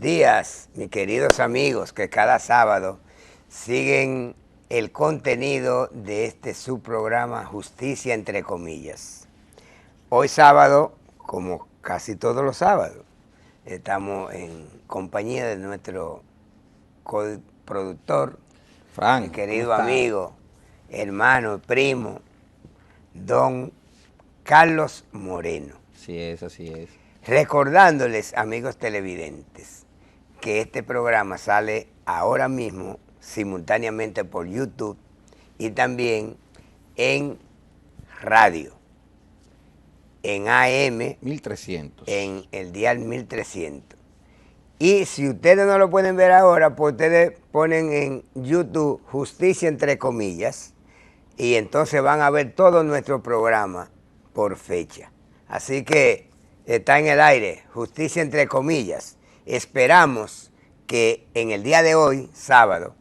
días, mis queridos amigos que cada sábado siguen el contenido de este subprograma Justicia entre comillas. Hoy sábado, como casi todos los sábados, estamos en compañía de nuestro coproductor, Frank, mi querido amigo, hermano, primo, don Carlos Moreno. Así es, así es. Recordándoles, amigos televidentes, que este programa sale ahora mismo simultáneamente por YouTube y también en radio, en AM, 1300. en el dial 1300. Y si ustedes no lo pueden ver ahora, pues ustedes ponen en YouTube Justicia entre comillas y entonces van a ver todo nuestro programa por fecha. Así que está en el aire, Justicia entre comillas. Esperamos que en el día de hoy, sábado,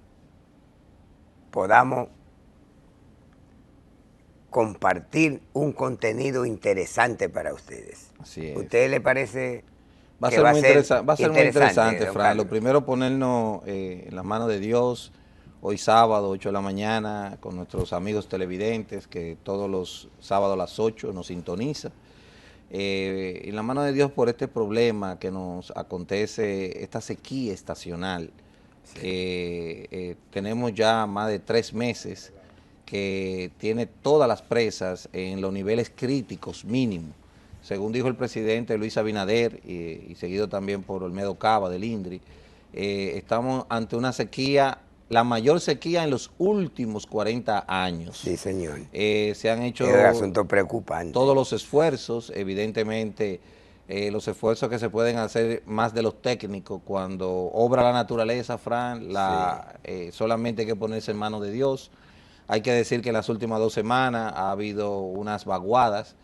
podamos compartir un contenido interesante para ustedes. Así es. ¿A ustedes les parece? Va a que ser muy interesante, don Fran. Carlos? Lo primero, ponernos en las manos de Dios. Hoy sábado, 8 de la mañana, con nuestros amigos televidentes, que todos los sábados a las 8 nos sintoniza. En la mano de Dios por este problema que nos acontece, esta sequía estacional. Sí. Tenemos ya más de 3 meses que tiene todas las presas en los niveles críticos mínimos. Según dijo el presidente Luis Abinader y seguido también por Olmedo Cava del INDRI, estamos ante una sequía, la mayor sequía en los últimos 40 años. Sí, señor. Se han hecho es un asunto preocupante. Todos los esfuerzos, evidentemente, los esfuerzos que se pueden hacer más de los técnicos cuando obra la naturaleza, Fran, solamente hay que ponerse en manos de Dios. Hay que decir que en las últimas 2 semanas ha habido unas vaguadas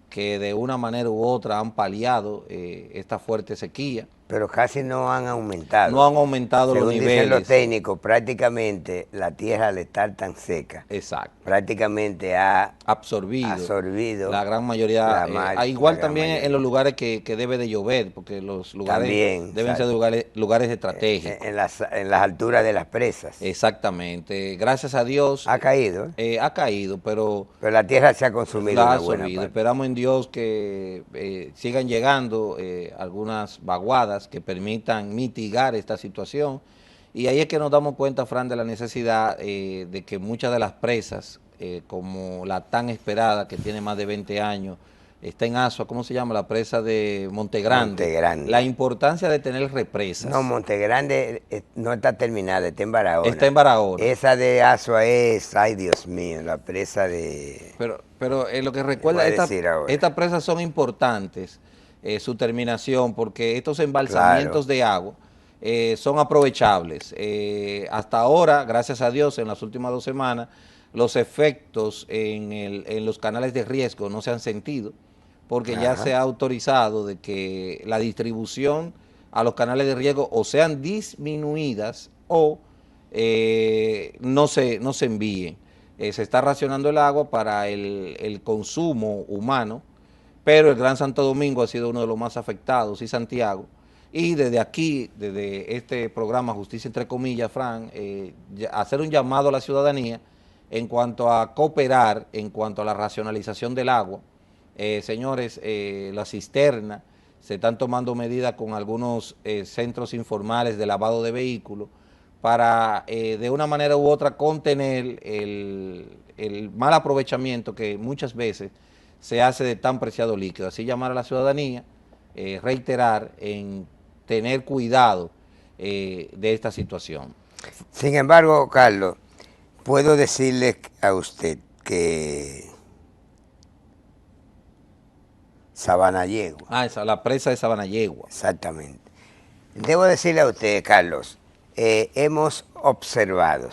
que de una manera u otra han paliado esta fuerte sequía. Pero casi no han aumentado. No han aumentado los niveles. Según dicen los técnicos, prácticamente la tierra al estar tan seca, exacto, prácticamente ha absorbido la gran mayoría. Igual también mayoría. En los lugares que debe de llover, porque los lugares también, deben ser lugares estratégicos. En las alturas de las presas. Exactamente. Gracias a Dios. Ha caído. Ha caído, pero la tierra se ha consumido. La ha absorbido. Esperamos en Dios que sigan llegando algunas vaguadas que permitan mitigar esta situación, y ahí es que nos damos cuenta, Fran, de la necesidad de que muchas de las presas, como la tan esperada que tiene más de 20 años, está en Asua, ¿cómo se llama? La presa de Montegrande. La importancia de tener represas. No, Montegrande no está terminada, está en Barahona. Está en Barahona. Esa de Asua es, ay Dios mío, la presa de... Pero lo que recuerda, estas presas son importantes, su terminación, porque estos embalsamientos de agua son aprovechables. Hasta ahora, gracias a Dios, en las últimas 2 semanas, los efectos en los canales de riesgo no se han sentido, porque ya se ha autorizado de que la distribución a los canales de riesgo o sean disminuidas o no se envíen. Se está racionando el agua para el consumo humano, pero el Gran Santo Domingo ha sido uno de los más afectados, y Santiago. Y desde aquí, desde este programa Justicia entre comillas, Fran, hacer un llamado a la ciudadanía en cuanto a cooperar, en cuanto a la racionalización del agua. Señores, la cisterna, se están tomando medidas con algunos centros informales de lavado de vehículos para de una manera u otra contener el mal aprovechamiento que muchas veces se hace de tan preciado líquido. Así llamar a la ciudadanía, reiterar en tener cuidado de esta situación. Sin embargo, Carlos, puedo decirle a usted que Sabanayegua. La presa de Sabanayegua. Exactamente. Debo decirle a usted, Carlos, hemos observado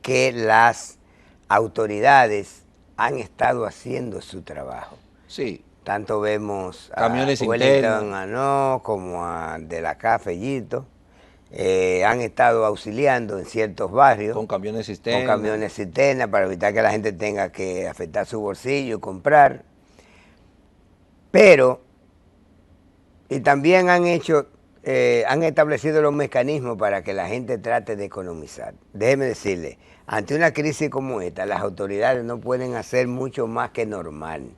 que las autoridades han estado haciendo su trabajo. Sí. Tanto vemos camiones a Wellington Anó como a De la Cafellito. Han estado auxiliando en ciertos barrios. Con camiones cisterna. Con camiones cisterna para evitar que la gente tenga que afectar su bolsillo y comprar. Pero, y también han hecho han establecido los mecanismos para que la gente trate de economizar. Déjeme decirle, ante una crisis como esta, las autoridades no pueden hacer mucho más que normal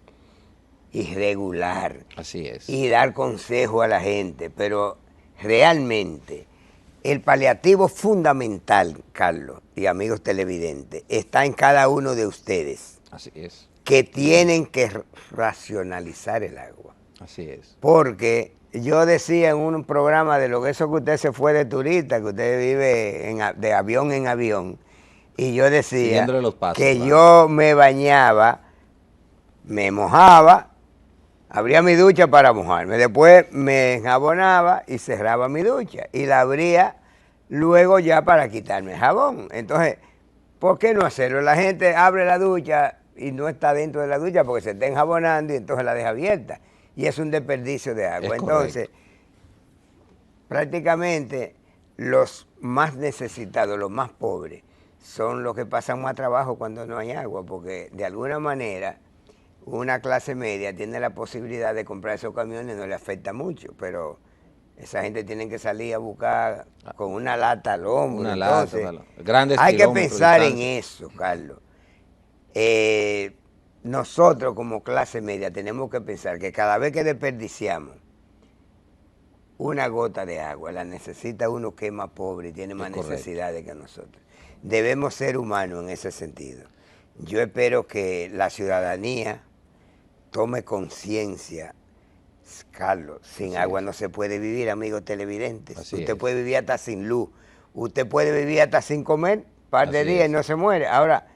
y regular. Así es. Y dar consejo a la gente, pero realmente el paliativo fundamental, Carlos y amigos televidentes, está en cada uno de ustedes. Así es. Que tienen que racionalizar el agua. Así es. Porque yo decía en un programa de lo que eso que usted se fue de turista, que usted vive de avión en avión, y yo decía los pasos, que claro. yo me bañaba, me mojaba, abría mi ducha para mojarme, después me enjabonaba y cerraba mi ducha, y la abría luego ya para quitarme el jabón. Entonces, ¿por qué no hacerlo? La gente abre la ducha y no está dentro de la ducha porque se está enjabonando y entonces la deja abierta. Y es un desperdicio de agua. Entonces, prácticamente los más necesitados, los más pobres, son los que pasan más trabajo cuando no hay agua, porque de alguna manera una clase media tiene la posibilidad de comprar esos camiones, no le afecta mucho, pero esa gente tiene que salir a buscar con una lata al hombro. Una Entonces, lata, grandes hay que pensar en eso, Carlos. Nosotros como clase media tenemos que pensar que cada vez que desperdiciamos una gota de agua, la necesita uno que es más pobre y tiene más necesidades que nosotros. Debemos ser humanos en ese sentido. Yo espero que la ciudadanía tome conciencia. Carlos, sin agua no se puede vivir, amigos televidentes. Usted puede vivir hasta sin luz. Usted puede vivir hasta sin comer un par de días y no se muere. Ahora,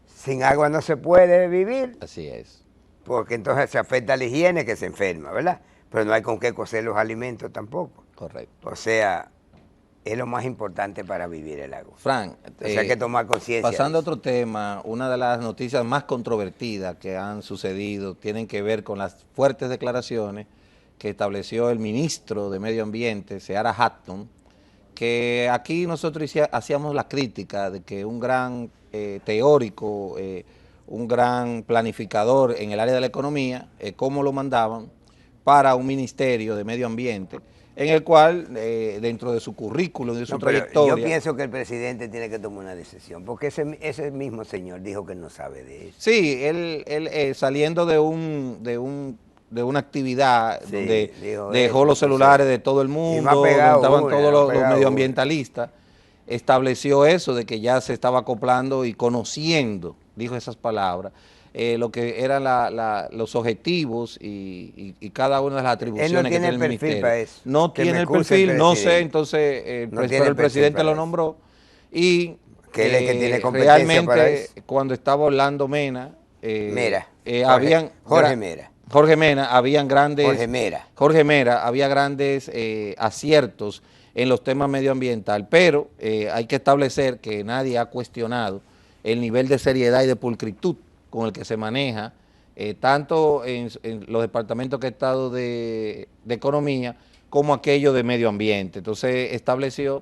sin agua no se puede vivir. Así es. Porque entonces se afecta la higiene, que se enferma, ¿verdad? Pero no hay con qué cocer los alimentos tampoco. Correcto. O sea, es lo más importante para vivir el agua. Frank, hay que tomar conciencia. Pasando a otro tema, una de las noticias más controvertidas que han sucedido tienen que ver con las fuertes declaraciones que estableció el ministro de Medio Ambiente, Seara Hatton, que aquí nosotros hacíamos la crítica de que un gran teórico, un gran planificador en el área de la economía, cómo lo mandaban para un ministerio de Medio Ambiente, en el cual, dentro de su currículum, de su trayectoria... Yo pienso que el presidente tiene que tomar una decisión, porque ese mismo señor dijo que no sabe de eso. Sí, él saliendo de una actividad donde dejó los celulares de todo el mundo, donde estaban todos los medioambientalistas, estableció eso de que ya se estaba acoplando y conociendo, dijo esas palabras, lo que eran los objetivos y cada una de las atribuciones que tiene el ministerio. No tiene el perfil, no sé, entonces el presidente lo nombró y realmente cuando estaba Orlando Mena, Jorge Mena, habían grandes aciertos en los temas medioambientales, pero hay que establecer que nadie ha cuestionado el nivel de seriedad y de pulcritud con el que se maneja, tanto en los departamentos que he estado de economía, como aquello de medio ambiente. Entonces estableció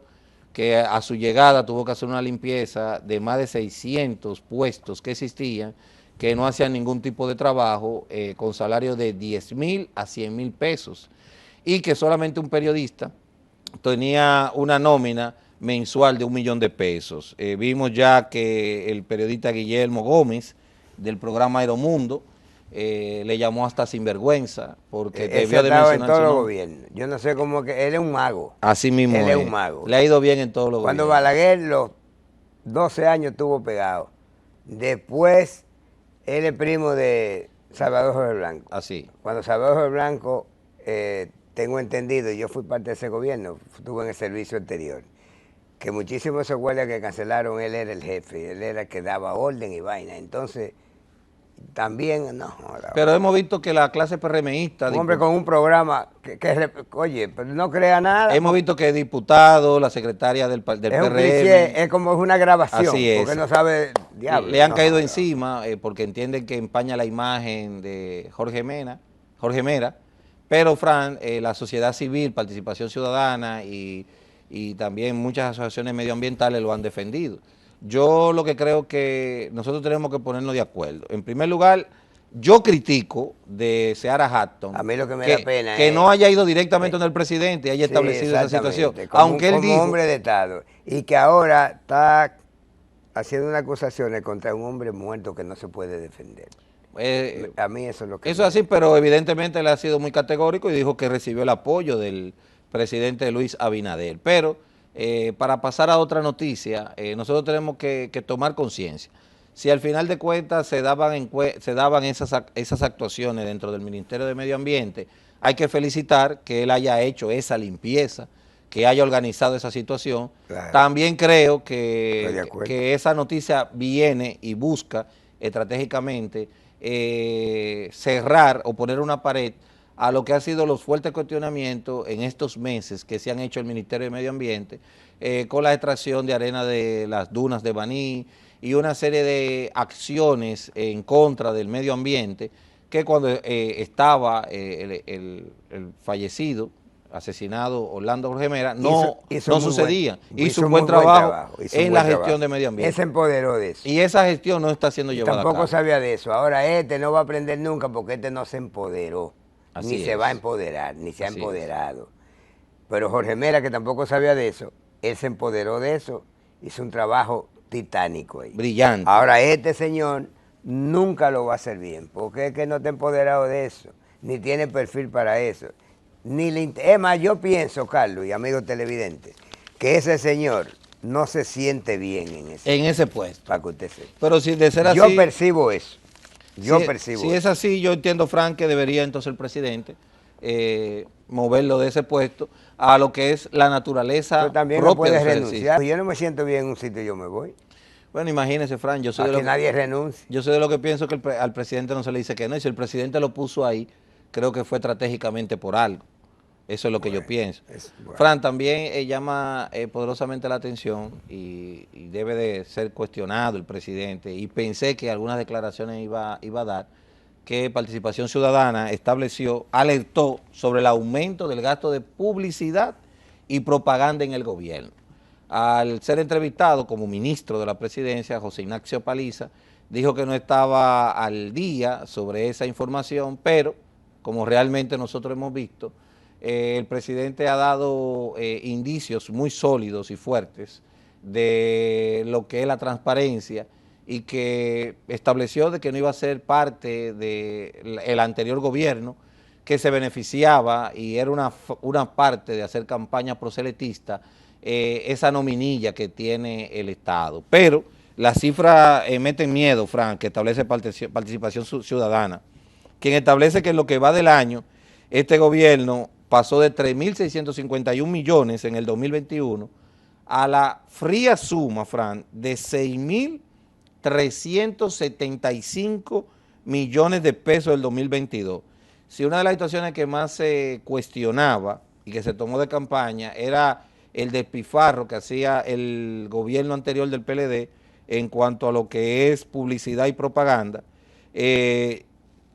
que a su llegada tuvo que hacer una limpieza de más de 600 puestos que existían, que no hacían ningún tipo de trabajo, con salarios de 10,000 a 100,000 pesos, y que solamente un periodista tenía una nómina mensual de 1 millón de pesos. Vimos ya que el periodista Guillermo Gómez, del programa Aeromundo, le llamó hasta sinvergüenza, porque debió de mencionar en todos los gobiernos. Yo no sé cómo que él es un mago. Así mismo él es un mago. Le ha ido bien en todos los gobiernos. Cuando gobiernos. Balaguer los 12 años estuvo pegado. Después, él es primo de Salvador Jorge Blanco. Así. Cuando Salvador Jorge Blanco, tengo entendido, yo fui parte de ese gobierno, estuve en el servicio anterior, que muchísimos de esos guardias que cancelaron, él era el jefe, él era el que daba orden y vaina. Entonces, también, no. Pero hemos visto que la clase PRMista... Un hombre con un programa oye, pero no crea nada. Hemos visto que diputado, la secretaria del PRM... Es un cliché, es como una grabación. Así es. Porque no sabe diablo. Le han caído encima porque entienden que empaña la imagen de Jorge Mera, pero Fran, la sociedad civil, Participación Ciudadana y también muchas asociaciones medioambientales lo han defendido. Yo lo que creo que nosotros tenemos que ponernos de acuerdo. En primer lugar, Yo critico de Seara Hatton a mí lo que me da pena que no haya ido directamente donde el presidente y haya establecido esa situación. Aunque él dijo, como hombre de Estado, y que ahora está haciendo unas acusaciones contra un hombre muerto que no se puede defender. A mí eso es lo que... Eso es así, pero evidentemente él ha sido muy categórico y dijo que recibió el apoyo del presidente Luis Abinader. Pero para pasar a otra noticia, nosotros tenemos que tomar conciencia. Si al final de cuentas se daban esas actuaciones dentro del Ministerio de Medio Ambiente, hay que felicitar que él haya hecho esa limpieza, que haya organizado esa situación. Claro. También creo que esa noticia viene y busca estratégicamente cerrar o poner una pared a lo que han sido los fuertes cuestionamientos en estos meses que se han hecho el Ministerio de Medio Ambiente con la extracción de arena de las dunas de Baní y una serie de acciones en contra del medio ambiente que cuando estaba el fallecido, asesinado Orlando Jorge Mera, no sucedía. Hizo un buen trabajo en la gestión de medio ambiente. Él se empoderó de eso. Y esa gestión no está siendo llevada a cabo. Tampoco sabía de eso. Ahora no va a aprender nunca porque no se empoderó. Ni se va a empoderar, ni se ha empoderado. Pero Jorge Mera, que tampoco sabía de eso, él se empoderó de eso, hizo un trabajo titánico ahí. Brillante. Ahora señor nunca lo va a hacer bien, porque es que no está empoderado de eso, ni tiene perfil para eso. Es más, yo pienso, Carlos y amigos televidentes, que ese señor no se siente bien en ese puesto. Para que usted sepa. Pero si de ser así... Yo percibo eso. Si es así, yo entiendo, Frank, que debería entonces el presidente moverlo de ese puesto a lo que es la naturaleza pero también propia de renunciar. Si yo no me siento bien en un sitio, yo me voy. Bueno, imagínese, Frank, yo soy de lo que nadie renuncia. Yo soy de lo que pienso que al presidente no se le dice que no, y si el presidente lo puso ahí, creo que fue estratégicamente por algo. Eso es lo que yo pienso. Fran, también llama poderosamente la atención y debe de ser cuestionado el presidente, y pensé que algunas declaraciones iba a dar, que Participación Ciudadana alertó sobre el aumento del gasto de publicidad y propaganda en el gobierno. Al ser entrevistado como ministro de la presidencia, José Ignacio Paliza dijo que no estaba al día sobre esa información, pero como realmente nosotros hemos visto, el presidente ha dado indicios muy sólidos y fuertes de lo que es la transparencia y que estableció de que no iba a ser parte del anterior gobierno que se beneficiaba y era una parte de hacer campaña proselitista, esa nominilla que tiene el Estado. Pero las cifras meten miedo, Frank, que establece Participación Ciudadana, quien establece que en lo que va del año, este gobierno pasó de 3.651 millones en el 2021 a la fría suma, Fran, de 6.375 millones de pesos del 2022. Si una de las situaciones que más se cuestionaba y que se tomó de campaña era el despilfarro que hacía el gobierno anterior del PLD en cuanto a lo que es publicidad y propaganda,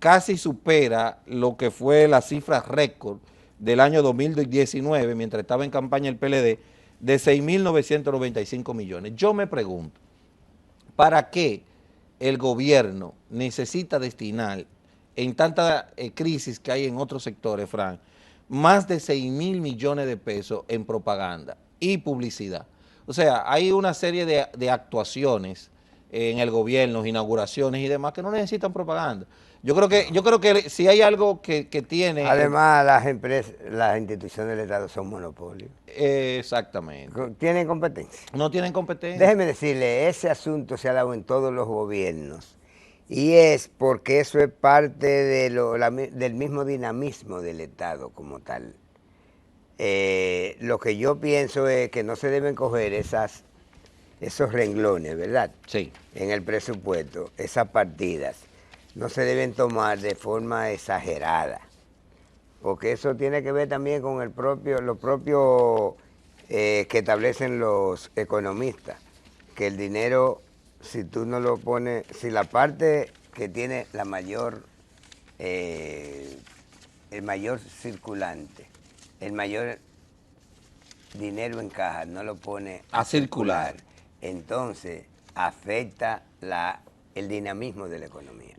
casi supera lo que fue la cifra récord del año 2019, mientras estaba en campaña el PLD, de 6.995 millones. Yo me pregunto, ¿para qué el gobierno necesita destinar, en tanta crisis que hay en otros sectores, Frank, más de 6.000 millones de pesos en propaganda y publicidad? O sea, hay una serie de actuaciones en el gobierno, inauguraciones y demás, que no necesitan propaganda. Yo creo que si hay algo que tiene... Además, las instituciones del Estado son monopolios. Exactamente. ¿Tienen competencia? No tienen competencia. Déjeme decirle, ese asunto se ha dado en todos los gobiernos, y es porque eso es parte del mismo dinamismo del Estado como tal. Lo que yo pienso es que no se deben coger esos renglones, ¿verdad? Sí. En el presupuesto, esas partidas, no se deben tomar de forma exagerada, porque eso tiene que ver también con lo propio que establecen los economistas, que el dinero, si tú no lo pones, si la parte que tiene el mayor circulante, el mayor dinero en caja, no lo pone a circular, entonces afecta el dinamismo de la economía.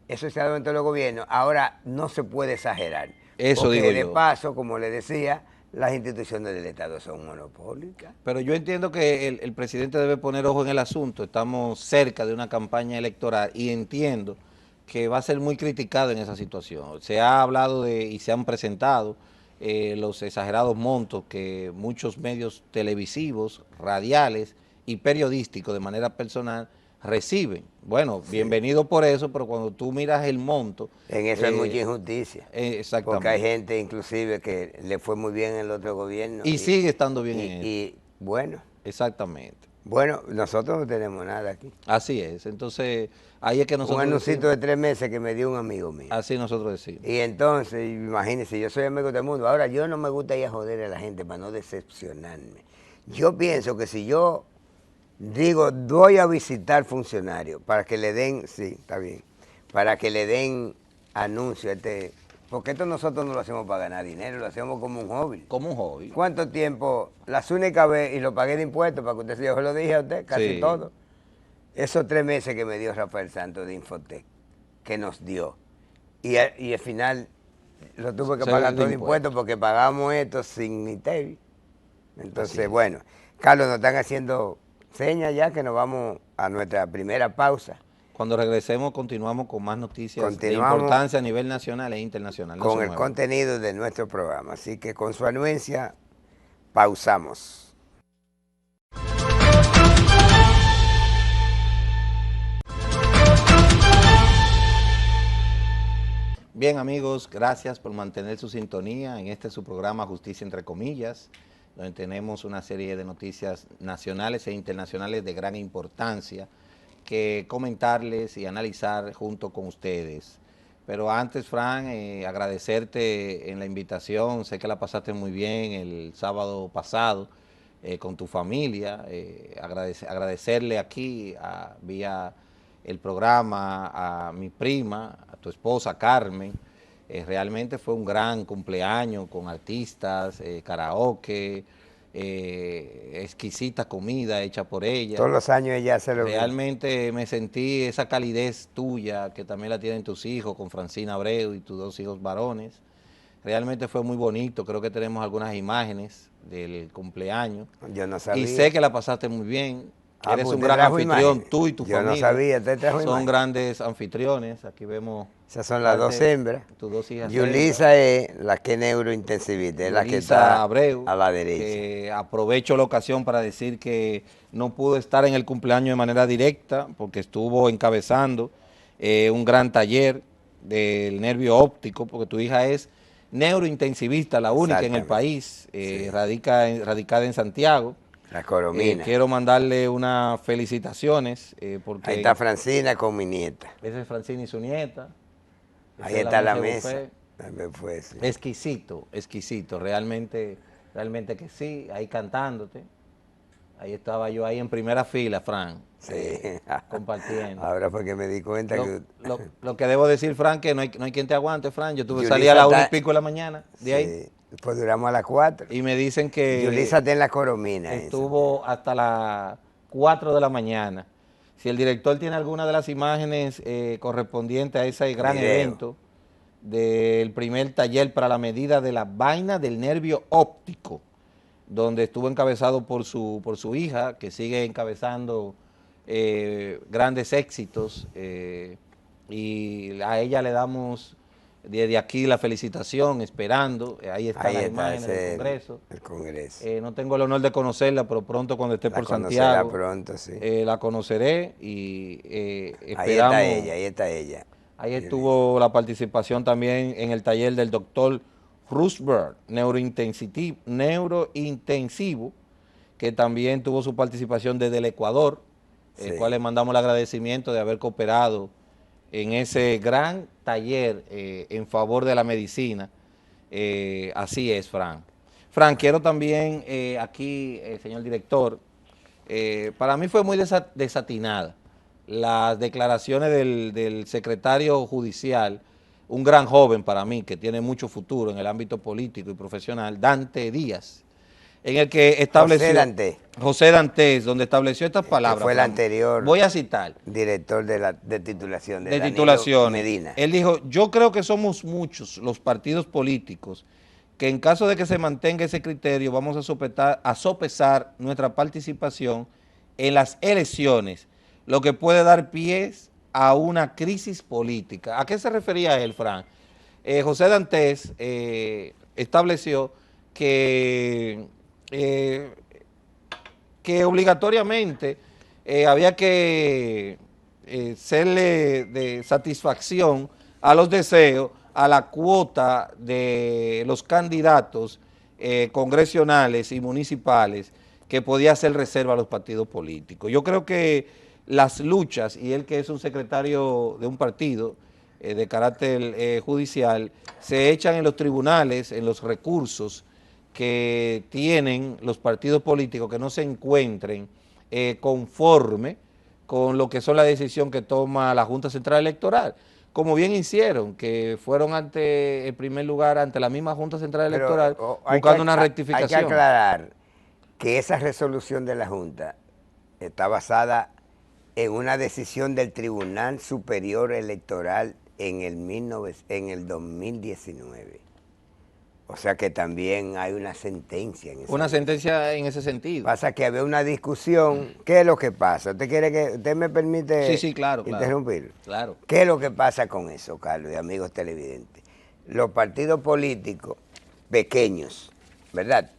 eso se ha dado en todos los gobiernos. Ahora no se puede exagerar. Eso porque digo de yo. paso, como le decía, las instituciones del Estado son monopólicas. Pero yo entiendo que el presidente debe poner ojo en el asunto. Estamos cerca de una campaña electoral y entiendo que va a ser muy criticado en esa situación. Se ha hablado y se han presentado los exagerados montos que muchos medios televisivos, radiales y periodísticos de manera personal reciben. Bueno, sí, bienvenido por eso, pero cuando tú miras el monto... En eso hay mucha injusticia. Exactamente. Porque hay gente inclusive que le fue muy bien en el otro gobierno. Y sigue estando bien en eso. Y bueno. Exactamente. Bueno, nosotros no tenemos nada aquí. Así es, entonces ahí es que nosotros... Un anuncito de 3 meses que me dio un amigo mío. Así nosotros decimos. Y entonces, imagínense, yo soy amigo de todo el mundo. Ahora, yo no me gusta ir a joder a la gente para no decepcionarme. Yo pienso que si yo digo, voy a visitar funcionarios para que le den, sí, está bien, para que le den anuncio a porque esto nosotros no lo hacemos para ganar dinero, lo hacemos como un hobby. Como un hobby. ¿Cuánto tiempo? Las únicas veces, y lo pagué de impuestos, para que usted, yo se lo dije a usted, casi sí, todo. Esos 3 meses que me dio Rafael Santos de Infotec, que nos dio. Y al final lo tuve que pagar todo de impuestos porque pagamos esto sin ni TV. Entonces, bueno, Carlos, nos están haciendo señas ya que nos vamos a nuestra primera pausa. Cuando regresemos continuamos con más noticias de importancia a nivel nacional e internacional. Con el contenido de nuestro programa. Así que con su anuencia, pausamos. Bien, amigos, gracias por mantener su sintonía en su programa Justicia entre comillas, donde tenemos una serie de noticias nacionales e internacionales de gran importancia que comentarles y analizar junto con ustedes. Pero antes, Fran, agradecerte en la invitación. Sé que la pasaste muy bien el sábado pasado con tu familia. Agradecerle aquí vía el programa a mi prima, a tu esposa Carmen. Realmente fue un gran cumpleaños con artistas, karaoke, exquisita comida hecha por ella. Todos los años ella hace lo mismo. Realmente me sentí esa calidez tuya, que también la tienen tus hijos, con Francina Abreu y tus 2 hijos varones. Realmente fue muy bonito, creo que tenemos algunas imágenes del cumpleaños. Yo no sabía. Y sé que la pasaste muy bien. Eres un gran anfitrión, tú y tu familia. Yo no sabía, te trajo Son grandes anfitriones, aquí vemos... Esas son las 2 hembras. Tus 2 hijas. Yulisa es la que es neurointensivista, es la que está Abreu, a la derecha. Aprovecho la ocasión para decir que no pudo estar en el cumpleaños de manera directa porque estuvo encabezando un gran taller del nervio óptico, porque tu hija es neurointensivista, la única en el país, sí, radicada en Santiago. La Coromina. Quiero mandarle unas felicitaciones. Porque ahí está Francina con mi nieta. Esa es Francina y su nieta. Ahí está la mesa. Fue, sí. Exquisito, exquisito, realmente que sí, ahí cantándote. Ahí estaba yo ahí en primera fila, Fran, sí, compartiendo. Ahora fue que me di cuenta lo que debo decir, Fran, que no hay quien te aguante, Fran. Yo salí a la 1:00 de la mañana de ahí. Pues duramos a las 4. Y me dicen que... Yulisa está en la Coromina. Estuvo hasta las 4 de la mañana. Si el director tiene alguna de las imágenes correspondientes a ese gran evento del primer taller para la medida de la vaina del nervio óptico, donde estuvo encabezado por su hija, que sigue encabezando grandes éxitos, y a ella le damos desde aquí la felicitación, esperando. Ahí están las imágenes del Congreso. El Congreso. No tengo el honor de conocerla, pero pronto cuando esté por Santiago, pronto, sí. La conoceré y esperamos. Ahí está ella. Ahí estuvo la participación también en el taller del doctor Roosberg, neurointensivo, que también tuvo su participación desde el Ecuador, el cual le mandamos el agradecimiento de haber cooperado en ese gran taller en favor de la medicina. Así es, Fran. Fran, quiero también aquí, señor director, para mí fue muy desatinada las declaraciones del secretario judicial, un gran joven para mí, que tiene mucho futuro en el ámbito político y profesional, Dante Díaz, en el que estableció... José Dantes, donde estableció estas palabras. Fue el anterior. Voy a citar. Director de titulación. De titulaciones. Medina. Él dijo, yo creo que somos muchos los partidos políticos que en caso de que se mantenga ese criterio vamos a sopesar nuestra participación en las elecciones, lo que puede dar pies a una crisis política. ¿A qué se refería él, Fran? José Dantes estableció que obligatoriamente había que serle de satisfacción a los deseos, a la cuota de los candidatos congresionales y municipales que podía hacer reserva a los partidos políticos. Yo creo que las luchas, y él que es un secretario de un partido de carácter judicial, se echan en los tribunales, en los recursos que tienen los partidos políticos que no se encuentren conforme con lo que son la decisión que toma la Junta Central Electoral. Como bien hicieron, que fueron en primer lugar, ante la misma Junta Central Electoral, buscando una rectificación. Hay que aclarar que esa resolución de la Junta está basada en una decisión del Tribunal Superior Electoral en el 2019. O sea que también hay una sentencia en ese Una sentencia en ese sentido. Pasa que había una discusión. ¿Qué es lo que pasa? ¿Usted me permite interrumpir? Claro. ¿Qué es lo que pasa con eso, Carlos y amigos televidentes? Los partidos políticos pequeños, ¿verdad?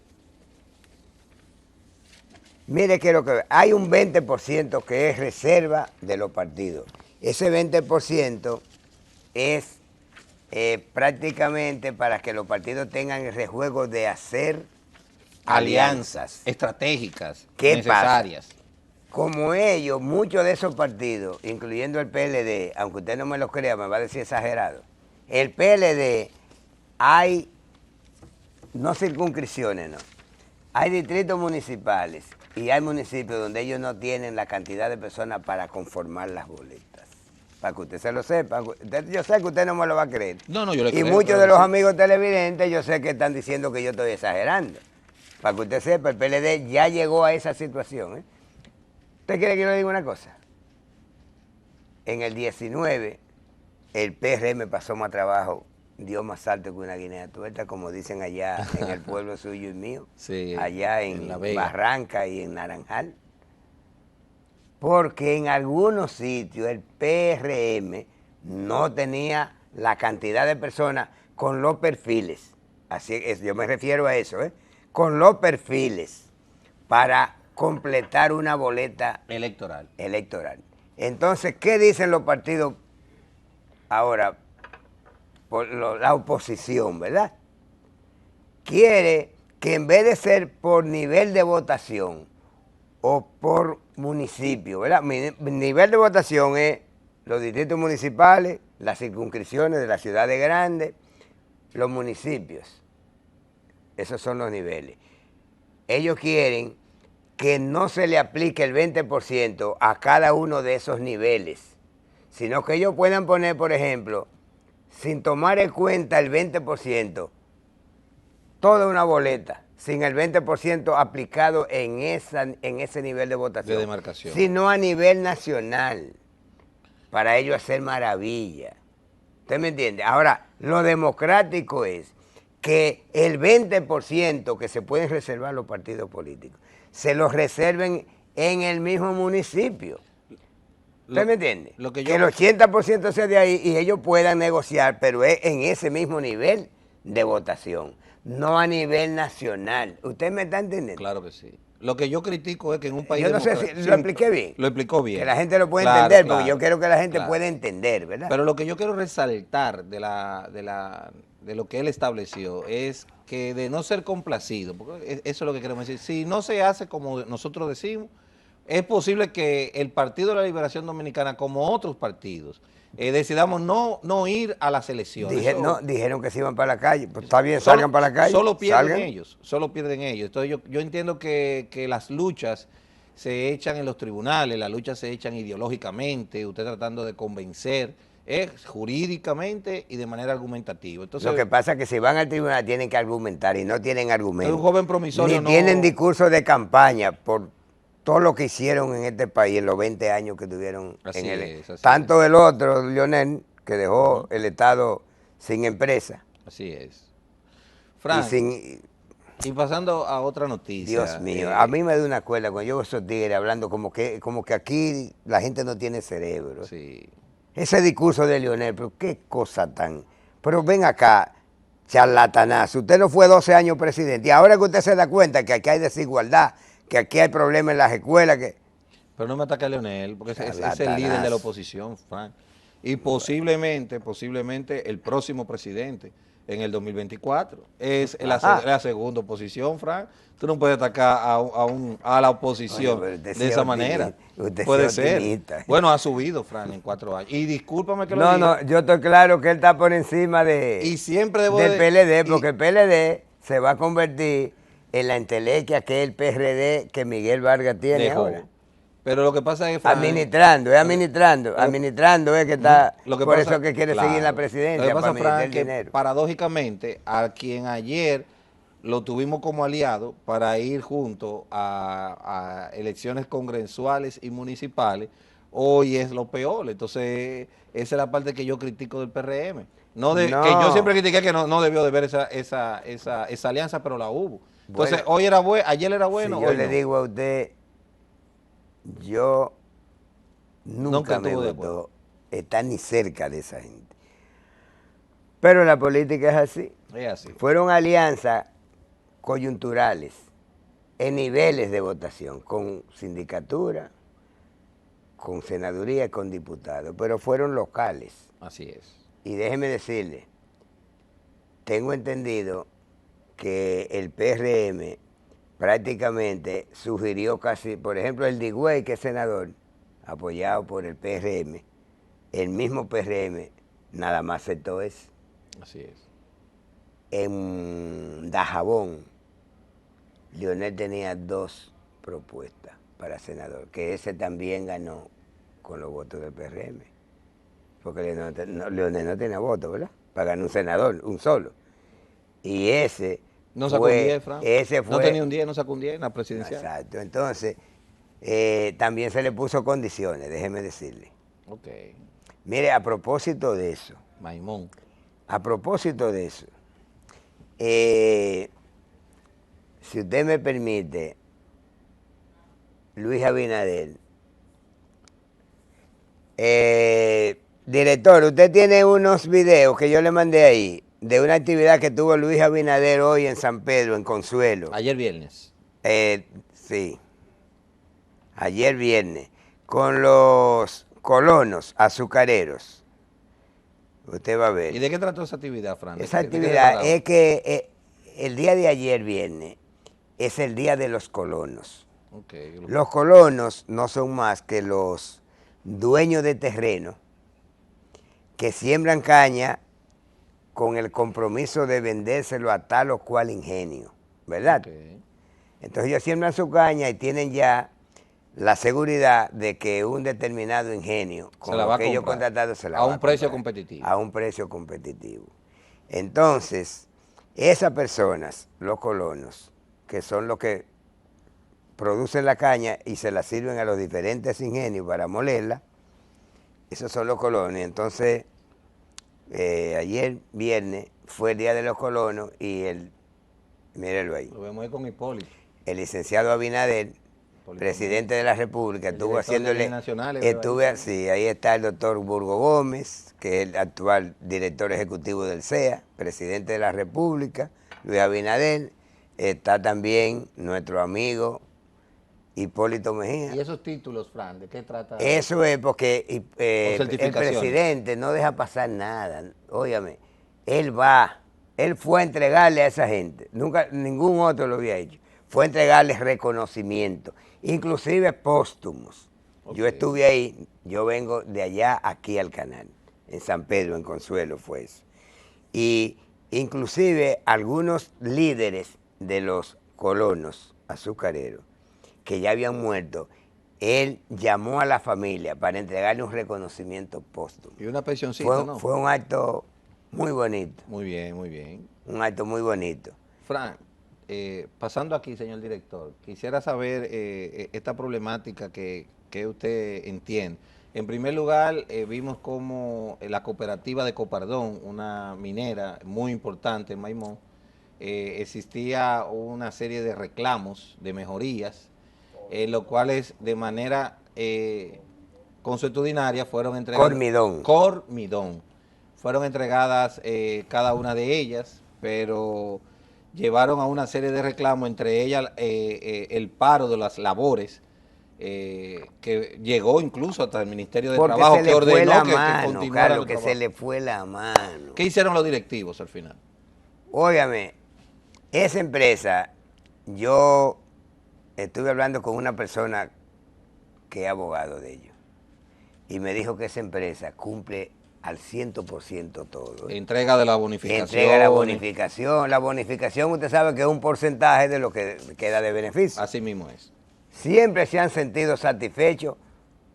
Mire que hay un 20% que es reserva de los partidos. Ese 20% es prácticamente para que los partidos tengan el rejuego de hacer alianzas estratégicas, necesarias. Pasa? Como ellos, muchos de esos partidos, incluyendo el PLD, aunque usted no me lo crea, me va a decir exagerado, el PLD hay, no circunscripciones, no, hay distritos municipales y hay municipios donde ellos no tienen la cantidad de personas para conformar las boletas. Para que usted se lo sepa. Yo sé que usted no me lo va a creer. No, yo le creo. Y muchos de los amigos televidentes, yo sé que están diciendo que yo estoy exagerando. Para que usted sepa, el PLD ya llegó a esa situación. ¿Usted quiere que yo le diga una cosa? En el 19, el PRM pasó más trabajo, dio más alto que una guinea tuerta, como dicen allá en el pueblo suyo y mío. Sí, allá en Barranca y en Naranjal. Porque en algunos sitios el PRM no tenía la cantidad de personas con los perfiles, así es, yo me refiero a eso, con los perfiles para completar una boleta electoral. Entonces, ¿qué dicen los partidos ahora? La oposición, ¿verdad? Quiere que en vez de ser por nivel de votación o por municipio, ¿verdad? Mi nivel de votación es los distritos municipales, las circunscripciones de las ciudades grandes, los municipios. Esos son los niveles. Ellos quieren que no se le aplique el 20% a cada uno de esos niveles, sino que ellos puedan poner, por ejemplo, sin tomar en cuenta el 20%, toda una boleta, sin el 20% aplicado en ese nivel de votación. De demarcación. Sino a nivel nacional, para ello hacer maravilla. ¿Usted me entiende? Ahora, lo democrático es que el 20% que se pueden reservar los partidos políticos, se los reserven en el mismo municipio. ¿Usted me entiende? Que el 80% sea de ahí y ellos puedan negociar, pero es en ese mismo nivel de votación, no a nivel nacional. ¿Usted me está entendiendo? Claro que sí. Lo que yo critico es que en un país yo no sé si lo expliqué bien. Lo explicó bien. Que la gente lo pueda entender, porque yo quiero que la gente pueda entender, ¿verdad? Pero lo que yo quiero resaltar de lo que él estableció es que de no ser complacido, porque eso es lo que queremos decir, si no se hace como nosotros decimos, es posible que el Partido de la Liberación Dominicana, como otros partidos, decidamos no ir a las elecciones. Dijeron que se iban para la calle. Pues está bien, salgan para la calle. Solo pierden ellos. Entonces yo entiendo que las luchas se echan en los tribunales, las luchas se echan ideológicamente, usted tratando de convencer es jurídicamente y de manera argumentativa. Entonces, lo que pasa es que si van al tribunal tienen que argumentar y no tienen argumentos. Un joven promisorio ni tienen discurso de campaña por todo lo que hicieron en este país en los 20 años que tuvieron así en él. Es. Tanto el otro, Lionel, que dejó el Estado sin empresa. Así es. Frank, y pasando a otra noticia. Dios mío, a mí me da una cuerda cuando yo veo esos tigres hablando como que aquí la gente no tiene cerebro. Sí. Ese discurso de Lionel, pero qué cosa tan... Pero ven acá, charlatanazo, usted no fue 12 años presidente y ahora que usted se da cuenta que aquí hay desigualdad, que aquí hay problemas en las escuelas, que... Pero no me ataque a Leonel, porque es el líder de la oposición, Frank. Y posiblemente el próximo presidente en el 2024. Es la segunda oposición, Frank. Tú no puedes atacar a la oposición de esa manera. Puede ser. Bueno, ha subido, Frank, en 4 años. Y discúlpame que lo diga. No, yo estoy claro que él está por encima del PLD, porque el PLD se va a convertir en la entelequia que es el PRD que Miguel Vargas tiene ahora. Pero lo que pasa es que administrando es que está, por eso que quiere seguir en la presidencia. Lo que pasa, Frank, que paradójicamente a quien ayer lo tuvimos como aliado para ir junto a elecciones congresuales y municipales, hoy es lo peor. Entonces, esa es la parte que yo critico del PRM. Que yo siempre critiqué que no debió de haber esa alianza, pero la hubo. Entonces, ayer era bueno, si yo le digo a usted, yo nunca me gustó estar ni cerca de esa gente. Pero la política es así. Es así. Fueron alianzas coyunturales en niveles de votación, con sindicatura, con senaduría y con diputados, pero fueron locales. Así es. Y déjeme decirle, tengo entendido que el PRM prácticamente sugirió casi, por ejemplo, el Digüey, que es senador, apoyado por el PRM, el mismo PRM nada más aceptó eso. Así es. En Dajabón, Lionel tenía 2 propuestas para senador, que ese también ganó con los votos del PRM. Porque Lionel no tenía votos, ¿verdad? Para ganar un senador, un solo. Y ese... No sacó un 10, Frank. No tenía un 10, no sacó un 10 en la presidencial. Exacto. Entonces, también se le puso condiciones, déjeme decirle. Ok. Mire, a propósito de eso. Maimón. A propósito de eso. Si usted me permite, Luis Abinader. Director, usted tiene unos videos que yo le mandé ahí de una actividad que tuvo Luis Abinader hoy en San Pedro, en Consuelo. Ayer viernes. Sí, ayer viernes, con los colonos azucareros. Usted va a ver. ¿Y de qué trató esa actividad, Fran? Esa actividad es que el día de ayer viernes es el día de los colonos. Okay. Los colonos no son más que los dueños de terreno que siembran caña con el compromiso de vendérselo a tal o cual ingenio, ¿verdad? Okay. Entonces ellos siembran su caña y tienen ya la seguridad de que un determinado ingenio, con lo que ellos contrataron, se la va a comprar. A un precio competitivo. A un precio competitivo. Entonces, esas personas, los colonos, que son los que producen la caña y se la sirven a los diferentes ingenios para molerla, esos son los colonos. Entonces, ayer viernes fue el día de los colonos y mírenlo ahí. Lo vemos ahí con Hipólito. El licenciado Abinader, presidente de la República, estuvo haciéndole... Sí, ahí está el doctor Burgo Gómez, que es el actual director ejecutivo del CEA, presidente de la República, Luis Abinader, está también nuestro amigo Hipólito Mejía. ¿Y esos títulos, Fran, de qué trata? Eso es porque el presidente no deja pasar nada. Óigame, él fue a entregarle a esa gente, nunca ningún otro lo había hecho, fue a entregarles reconocimiento, inclusive póstumos. Okay. Yo estuve ahí, yo vengo de allá aquí al canal, en San Pedro, en Consuelo fue eso. Y inclusive algunos líderes de los colonos azucareros que ya habían muerto, él llamó a la familia para entregarle un reconocimiento póstumo. Y una pensioncita, ¿no? Fue un acto muy bonito. Muy bien, muy bien. Un acto muy bonito. Frank, pasando aquí, señor director, quisiera saber esta problemática que usted entiende. En primer lugar, vimos como la cooperativa de Copardón, una minera muy importante en Maimón, existía una serie de reclamos, de mejorías, los cuales de manera consuetudinaria fueron entregadas. Cormidón. Fueron entregadas cada una de ellas, pero llevaron a una serie de reclamos, entre ellas el paro de las labores, que llegó incluso hasta el Ministerio de Trabajo, que ordenó que continuara el trabajo. Se le fue la mano. ¿Qué hicieron los directivos al final? Óigame, esa empresa, yo estuve hablando con una persona que es abogado de ellos, y me dijo que esa empresa cumple al 100% todo. Entrega de la bonificación. Entrega la bonificación. La bonificación, usted sabe que es un porcentaje de lo que queda de beneficio. Así mismo es. Siempre se han sentido satisfechos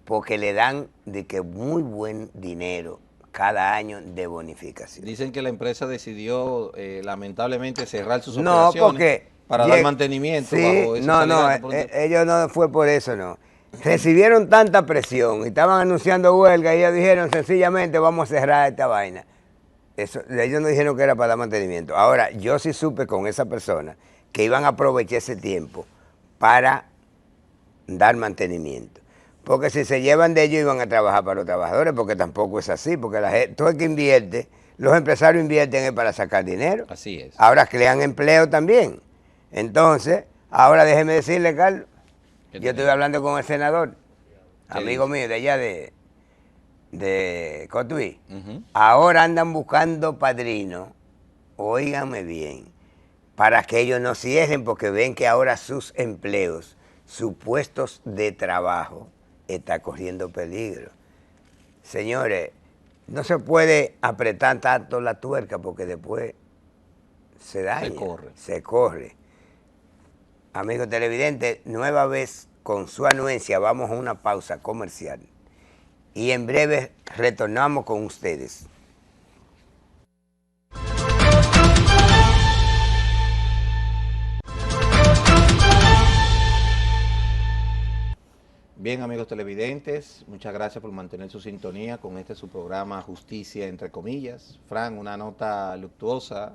porque le dan de que muy buen dinero cada año de bonificación. Dicen que la empresa decidió lamentablemente cerrar sus operaciones para dar mantenimiento. Sí, bajo ellos no fue por eso, no. Recibieron tanta presión y estaban anunciando huelga y ellos dijeron sencillamente vamos a cerrar esta vaina. Ellos no dijeron que era para dar mantenimiento. Ahora, yo sí supe con esa persona que iban a aprovechar ese tiempo para dar mantenimiento. Porque si se llevan de ellos iban a trabajar para los trabajadores, porque tampoco es así, porque todo el que invierte, los empresarios invierten es para sacar dinero. Así es. Ahora crean empleo también. Entonces, ahora déjeme decirle, Carlos, yo estuve hablando con el senador, amigo mío de allá de Cotuí. Ahora andan buscando padrinos, óiganme bien, para que ellos no cierren, porque ven que ahora sus empleos, sus puestos de trabajo, está corriendo peligro. Señores, no se puede apretar tanto la tuerca porque después se daña, se corre. Amigos televidentes, nueva vez con su anuencia, vamos a una pausa comercial y en breve retornamos con ustedes. Bien, amigos televidentes, muchas gracias por mantener su sintonía con su programa Justicia entre comillas. Frank, una nota luctuosa,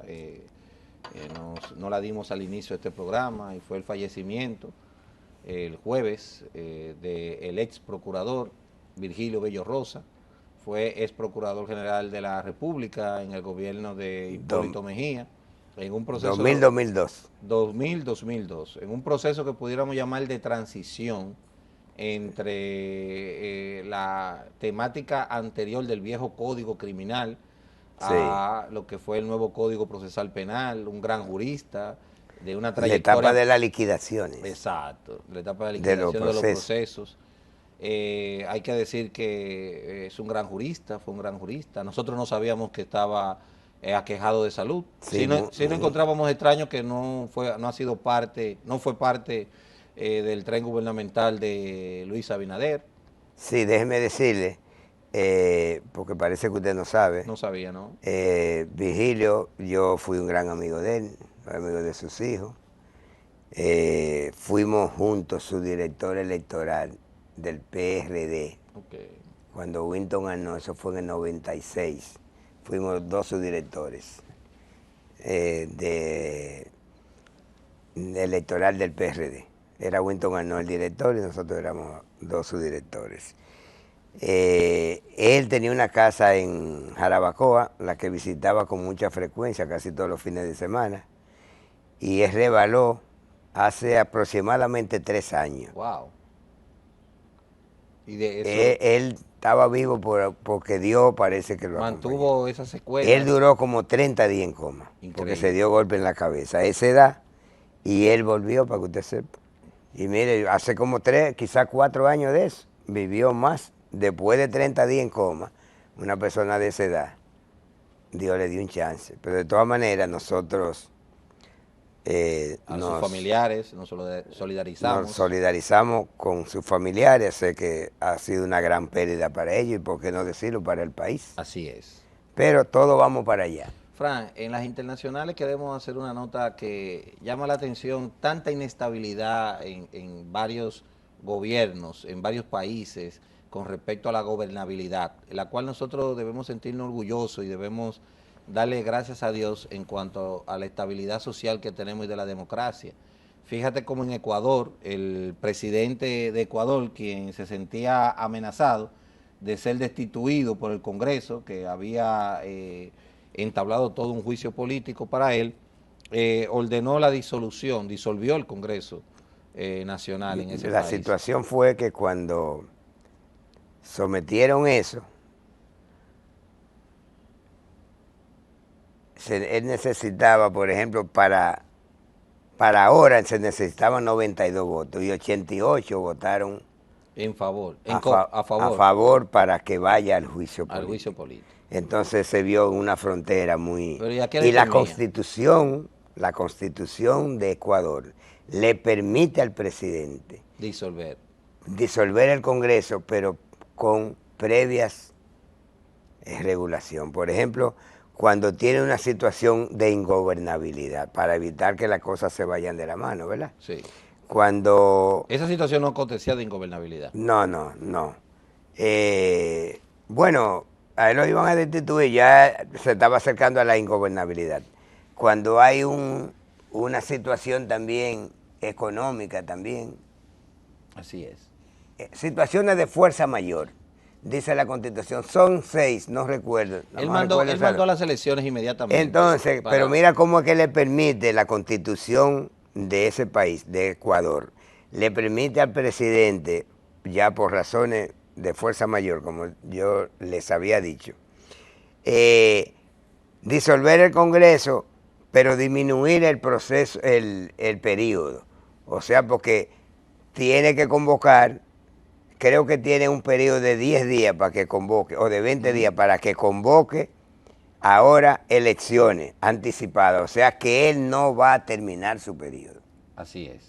no la dimos al inicio de este programa, y fue el fallecimiento el jueves del ex procurador Virgilio Bello Rosa. Fue ex procurador general de la República en el gobierno de Hipólito Mejía, en un proceso 2000-2002, en un proceso que pudiéramos llamar de transición entre la temática anterior del viejo Código Criminal a lo que fue el nuevo Código Procesal Penal, un gran jurista de una trayectoria. La etapa de las liquidaciones. Exacto, la etapa de la liquidación de los procesos. Hay que decir que es un gran jurista, fue un gran jurista. Nosotros no sabíamos que estaba aquejado de salud. Sí, no encontrábamos extraño que no fue parte del tren gubernamental de Luis Abinader. Sí, déjeme decirle, porque parece que usted no sabe. No sabía, ¿no? Virgilio, yo fui un gran amigo de él, amigo de sus hijos. Fuimos juntos su director electoral del PRD. Cuando Winton ganó, eso fue en el 96. Fuimos dos subdirectores electoral del PRD. Era Winton ganó el director y nosotros éramos dos subdirectores. Él tenía una casa en Jarabacoa, la que visitaba con mucha frecuencia, casi todos los fines de semana, y él revaló hace aproximadamente 3 años. Wow. ¿Y de eso? Él estaba vivo porque Dios parece que lo mantuvo esa secuela. Él duró como 30 días en coma, porque se dio golpe en la cabeza a esa edad, y él volvió, para que usted sepa. Y mire, hace como 3, quizás 4 años de eso, vivió más. Después de 30 días en coma, una persona de esa edad, Dios le dio un chance. Pero de todas maneras, nosotros sus familiares, nos solidarizamos. Nos solidarizamos con sus familiares, sé que ha sido una gran pérdida para ellos y por qué no decirlo para el país. Así es. Pero todos vamos para allá. Fran, en las internacionales queremos hacer una nota que llama la atención, tanta inestabilidad en varios gobiernos, en varios países, con respecto a la gobernabilidad, la cual nosotros debemos sentirnos orgullosos y debemos darle gracias a Dios en cuanto a la estabilidad social que tenemos y de la democracia. Fíjate cómo en Ecuador, el presidente de Ecuador, quien se sentía amenazado de ser destituido por el Congreso, que había entablado todo un juicio político para él, ordenó la disolución, disolvió el Congreso nacional en ese país. La situación fue que cuando sometieron eso, él necesitaba, por ejemplo, para ahora se necesitaban 92 votos y 88 votaron en favor, a favor para que vaya al juicio político. Al juicio político. Entonces se vio una frontera muy... Y la Constitución de Ecuador le permite al presidente disolver el Congreso, pero con previas regulación. Por ejemplo, cuando tiene una situación de ingobernabilidad, para evitar que las cosas se vayan de la mano, ¿verdad? Sí. Cuando... Esa situación no acontecía de ingobernabilidad. No. Bueno, a él lo iban a destituir, ya se estaba acercando a la ingobernabilidad. Cuando hay una situación también económica también. Así es. Situaciones de fuerza mayor. Dice la Constitución, son 6, no recuerdo. Él mandó a las elecciones inmediatamente. Entonces, pero mira cómo es que le permite la Constitución de ese país, de Ecuador, le permite al presidente, ya por razones de fuerza mayor, como yo les había dicho, disolver el Congreso, pero disminuir el proceso, el periodo. O sea, porque tiene que convocar... Creo que tiene un periodo de 10 días para que convoque, o de 20 días para que convoque ahora elecciones anticipadas. O sea que él no va a terminar su periodo. Así es.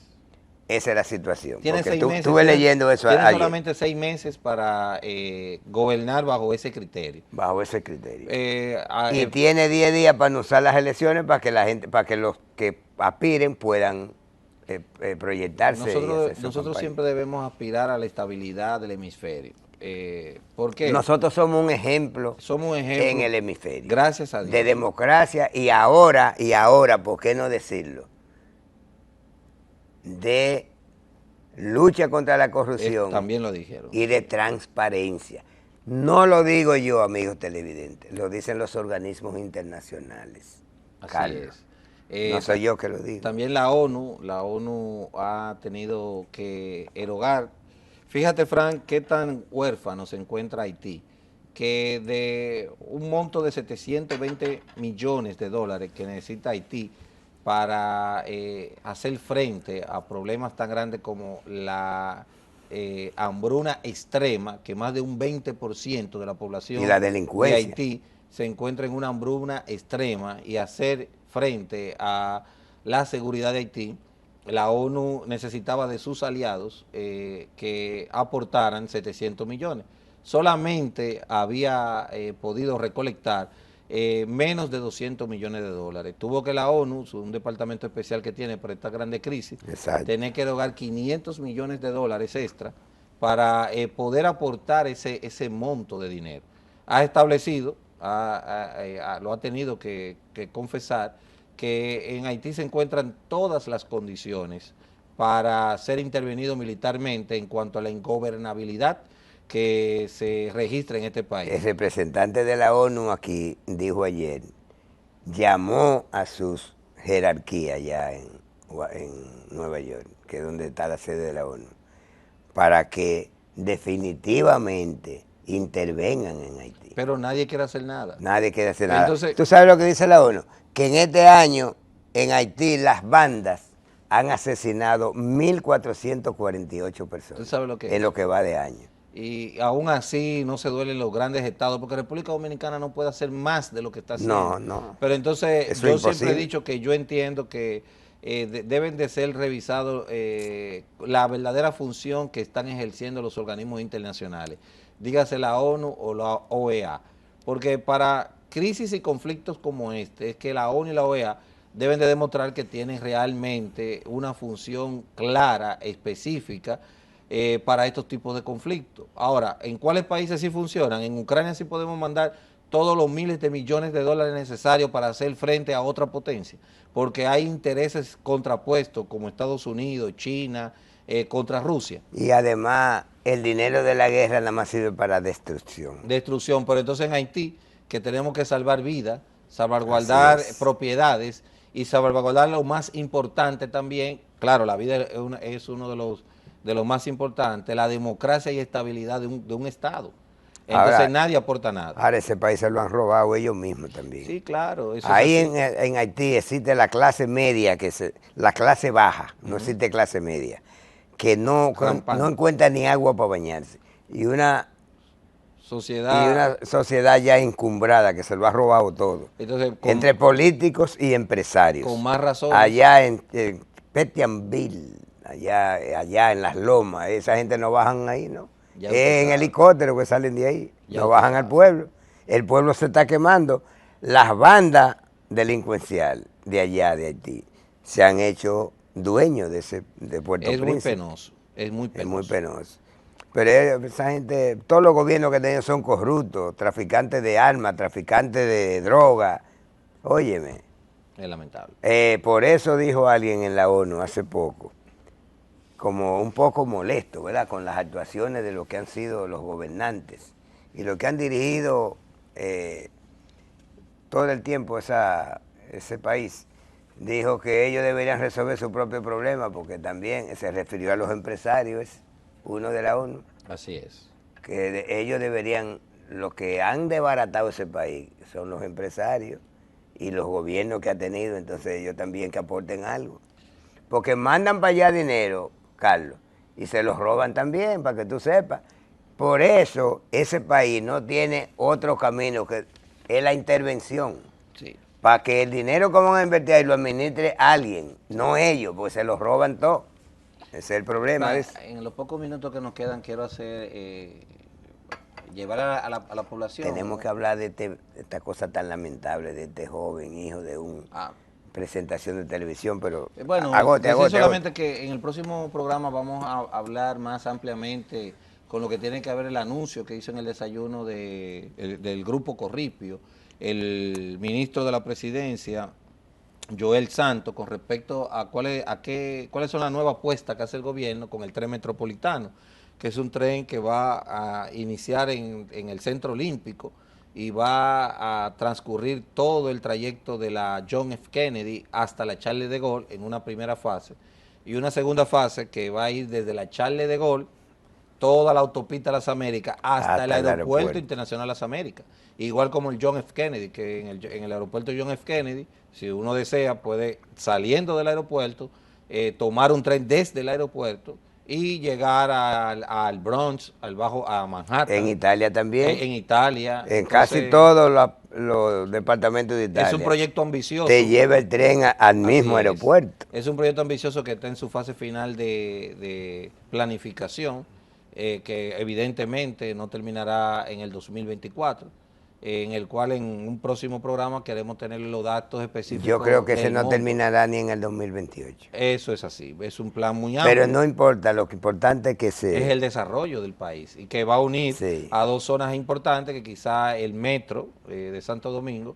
Esa es la situación. Tiene 6 meses. Estuve leyendo eso ayer. Tiene solamente 6 meses para gobernar bajo ese criterio. Bajo ese criterio. Y tiene 10 días para anunciar las elecciones para que la gente, para que los que aspiren puedan proyectarse. Nosotros siempre debemos aspirar a la estabilidad del hemisferio. ¿Por qué? Nosotros somos un ejemplo en el hemisferio. Gracias a Dios. De democracia y ahora, ¿por qué no decirlo? De lucha contra la corrupción. También lo dijeron. Y de transparencia. No lo digo yo, amigos televidentes, lo dicen los organismos internacionales. Así es. No soy yo que lo digo. También la ONU ha tenido que erogar. Fíjate, Frank, qué tan huérfano se encuentra Haití, que de un monto de 720 millones de dólares que necesita Haití para hacer frente a problemas tan grandes como la hambruna extrema, que más de un 20% de la población y la delincuencia de Haití se encuentra en una hambruna extrema, y hacer frente a la seguridad de Haití, la ONU necesitaba de sus aliados que aportaran 700 millones. Solamente había podido recolectar menos de 200 millones de dólares. Tuvo que la ONU, un departamento especial que tiene para esta grande crisis, tener que erogar 500 millones de dólares extra para poder aportar ese monto de dinero. Ha establecido, lo ha tenido que confesar, que en Haití se encuentran todas las condiciones para ser intervenido militarmente en cuanto a la ingobernabilidad que se registra en este país. El representante de la ONU aquí dijo ayer, llamó a sus jerarquías ya en Nueva York, que es donde está la sede de la ONU, para que definitivamente intervengan en Haití. Pero nadie quiere hacer nada. Nadie quiere hacer nada. Entonces, ¿tú sabes lo que dice la ONU? Que en este año en Haití las bandas han asesinado 1.448 personas. ¿Tú sabes lo que es? En lo que va de año. Y aún así no se duelen los grandes estados, porque República Dominicana no puede hacer más de lo que está haciendo. No. Pero entonces yo siempre he dicho que yo entiendo que deben de ser revisados la verdadera función que están ejerciendo los organismos internacionales, dígase la ONU o la OEA, porque para crisis y conflictos como este, es que la ONU y la OEA deben de demostrar que tienen realmente una función clara, específica, para estos tipos de conflictos. Ahora, ¿en cuáles países sí funcionan? En Ucrania sí podemos mandar todos los miles de millones de dólares necesarios para hacer frente a otra potencia, porque hay intereses contrapuestos como Estados Unidos, China, contra Rusia. Y además el dinero de la guerra nada más sirve para destrucción. Destrucción, pero entonces en Haití, que tenemos que salvar vidas, salvaguardar propiedades y salvaguardar lo más importante también, claro, la vida es uno de los más importantes, la democracia y estabilidad de un Estado. Entonces ahora, nadie aporta nada. Ahora ese país se lo han robado ellos mismos también. Sí, claro. Eso ahí en Haití existe la clase media, la clase baja, no existe clase media, que no encuentra ni agua para bañarse. Y una sociedad ya encumbrada que se lo ha robado todo. Entonces, entre políticos y empresarios. Con más razón. Allá en Petianville, allá en las lomas, esa gente no bajan ahí, ¿no? En helicóptero que salen de ahí, no bajan al pueblo. El pueblo se está quemando. Las bandas delincuenciales de allá, de Haití, se han hecho dueños de Puerto Príncipe. Es muy penoso, es muy penoso. Es muy penoso. Pero esa gente, todos los gobiernos que tienen son corruptos, traficantes de armas, traficantes de droga. Óyeme. Es lamentable. Por eso dijo alguien en la ONU hace poco, como un poco molesto, ¿verdad?, con las actuaciones de lo que han sido los gobernantes y lo que han dirigido todo el tiempo ese país. Dijo que ellos deberían resolver su propio problema, porque también se refirió a los empresarios, uno de la ONU. Así es. Que ellos deberían, los que han desbaratado ese país son los empresarios y los gobiernos que ha tenido, entonces ellos también que aporten algo. Porque mandan para allá dinero, Carlos, y se los roban también, para que tú sepas. Por eso ese país no tiene otro camino que es la intervención. Sí. Para que el dinero que van a invertir ahí lo administre alguien, no ellos, porque se los roban todo. Ese es el problema. En los pocos minutos que nos quedan quiero llevar a la población. Tenemos que hablar de esta cosa tan lamentable, de este joven hijo de un... presentación de televisión, pero bueno, solamente que en el próximo programa vamos a hablar más ampliamente con lo que tiene que ver el anuncio que hizo en el desayuno del Grupo Corripio el ministro de la Presidencia, Joel Santos, con respecto a cuáles son las nuevas apuestas que hace el gobierno con el tren metropolitano, que es un tren que va a iniciar en el Centro Olímpico y va a transcurrir todo el trayecto de la John F. Kennedy hasta la Charles de Gaulle en una primera fase, y una segunda fase que va a ir desde la Charles de Gaulle, toda la autopista Las Américas, hasta el aeropuerto Internacional Las Américas, igual como el John F. Kennedy, que en el aeropuerto John F. Kennedy, si uno desea, puede, saliendo del aeropuerto, tomar un tren desde el aeropuerto y llegar al Bronx, a Manhattan. En Italia también. En Italia. En casi todos los departamentos de Italia. Es un proyecto ambicioso. Te lleva el tren al mismo aeropuerto. Es un proyecto ambicioso que está en su fase final de planificación, que evidentemente no terminará en el 2024. En el cual en un próximo programa queremos tener los datos específicos. Yo creo que ese no terminará ni en el 2028. Eso es así, es un plan muy amplio. Pero no importa, lo que importante es que es el desarrollo del país y que va a unir a dos zonas importantes que quizá el metro de Santo Domingo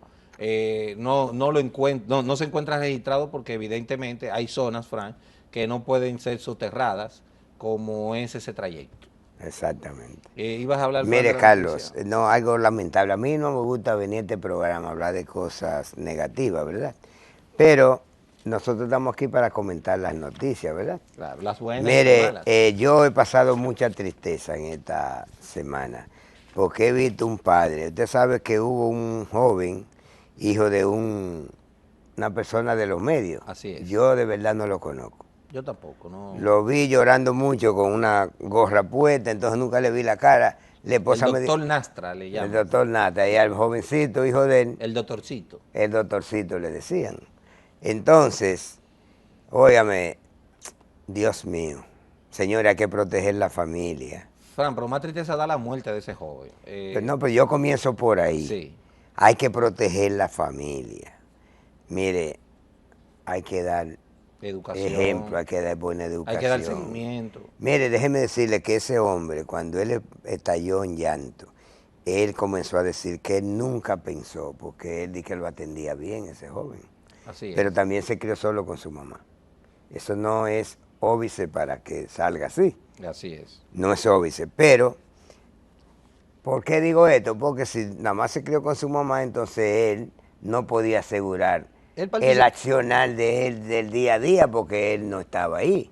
no se encuentra registrado, porque evidentemente hay zonas, Frank, que no pueden ser soterradas como es ese trayecto. Exactamente. Ibas a hablar. Mire, Carlos, no, algo lamentable. A mí no me gusta venir a este programa a hablar de cosas negativas, ¿verdad? Pero nosotros estamos aquí para comentar las noticias, ¿verdad? Claro, las buenas. Mire, yo he pasado mucha tristeza en esta semana, porque he visto un padre. Usted sabe que hubo un joven, hijo de una persona de los medios. Así es. Yo de verdad no lo conozco. Yo tampoco, no. Lo vi llorando mucho con una gorra puesta, entonces nunca le vi la cara. La esposa el doctor Nastra le llaman. El doctor Nastra, y al jovencito, hijo de él. El doctorcito. El doctorcito le decían. Entonces, Óigame, Dios mío, señora, hay que proteger la familia. Fran, pero más tristeza da la muerte de ese joven. No, pero yo comienzo por ahí. Sí. Hay que proteger la familia. Mire, hay que dar Educación. ejemplo, hay que dar buena educación. Hay que dar seguimiento. Mire, déjeme decirle que ese hombre, cuando él estalló en llanto, él comenzó a decir que él nunca pensó, porque él dijo que lo atendía bien, ese joven. Así es. Pero también se crió solo con su mamá. Eso no es óbice para que salga así. Así es. No es óbice, pero ¿por qué digo esto? Porque si nada más se crió con su mamá, entonces él no podía asegurar el accionar de él del día a día porque él no estaba ahí.